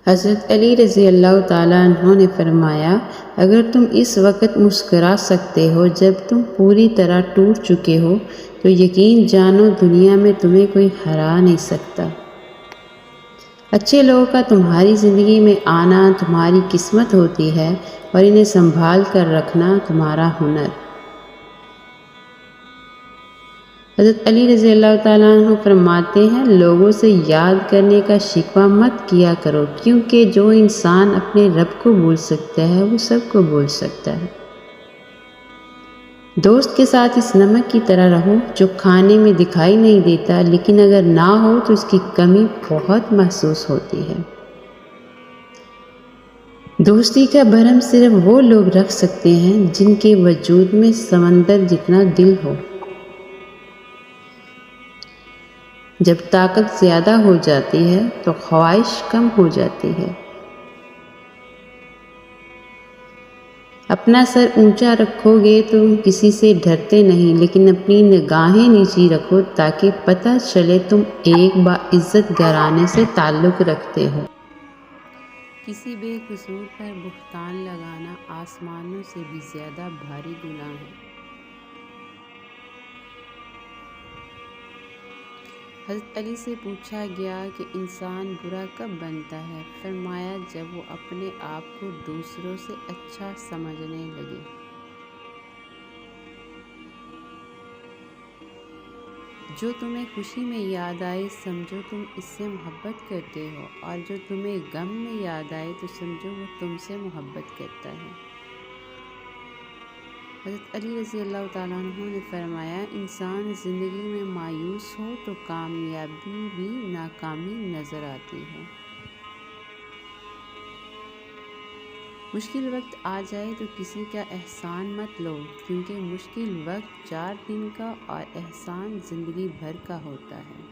حضرت علی رضی اللہ تعالیٰ عنہ نے فرمایا، اگر تم اس وقت مسکرا سکتے ہو جب تم پوری طرح ٹوٹ چکے ہو تو یقین جانو دنیا میں تمہیں کوئی ہرا نہیں سکتا۔ اچھے لوگوں کا تمہاری زندگی میں آنا تمہاری قسمت ہوتی ہے اور انہیں سنبھال کر رکھنا تمہارا ہنر۔ حضرت علی رضی اللہ تعالیٰ عنہ فرماتے ہیں، لوگوں سے یاد کرنے کا شکوہ مت کیا کرو، کیونکہ جو انسان اپنے رب کو بھول سکتا ہے وہ سب کو بھول سکتا ہے۔ دوست کے ساتھ اس نمک کی طرح رہو جو کھانے میں دکھائی نہیں دیتا لیکن اگر نہ ہو تو اس کی کمی بہت محسوس ہوتی ہے۔ دوستی کا بھرم صرف وہ لوگ رکھ سکتے ہیں جن کے وجود میں سمندر جتنا دل ہو۔ جب طاقت زیادہ ہو جاتی ہے تو خواہش کم ہو جاتی ہے۔ اپنا سر اونچا رکھو گے تو کسی سے ڈرتے نہیں، لیکن اپنی نگاہیں نیچی رکھو تاکہ پتہ چلے تم ایک باعزت گھرانے سے تعلق رکھتے ہو۔ کسی بے قصور پر بہتان لگانا آسمانوں سے بھی زیادہ بھاری گناہ ہے۔ حضرت علی سے پوچھا گیا کہ انسان برا کب بنتا ہے؟ فرمایا جب وہ اپنے آپ کو دوسروں سے اچھا سمجھنے لگے۔ جو تمہیں خوشی میں یاد آئے سمجھو تم اس سے محبت کرتے ہو، اور جو تمہیں غم میں یاد آئے تو سمجھو وہ تم سے محبت کرتا ہے۔ حضرت علی رضی اللہ تعالیٰ عنہ نے فرمایا، انسان زندگی میں مایوس ہو تو کامیابی بھی ناکامی نظر آتی ہے۔ مشکل وقت آ جائے تو کسی کا احسان مت لو، کیونکہ مشکل وقت 4 دن کا اور احسان زندگی بھر کا ہوتا ہے۔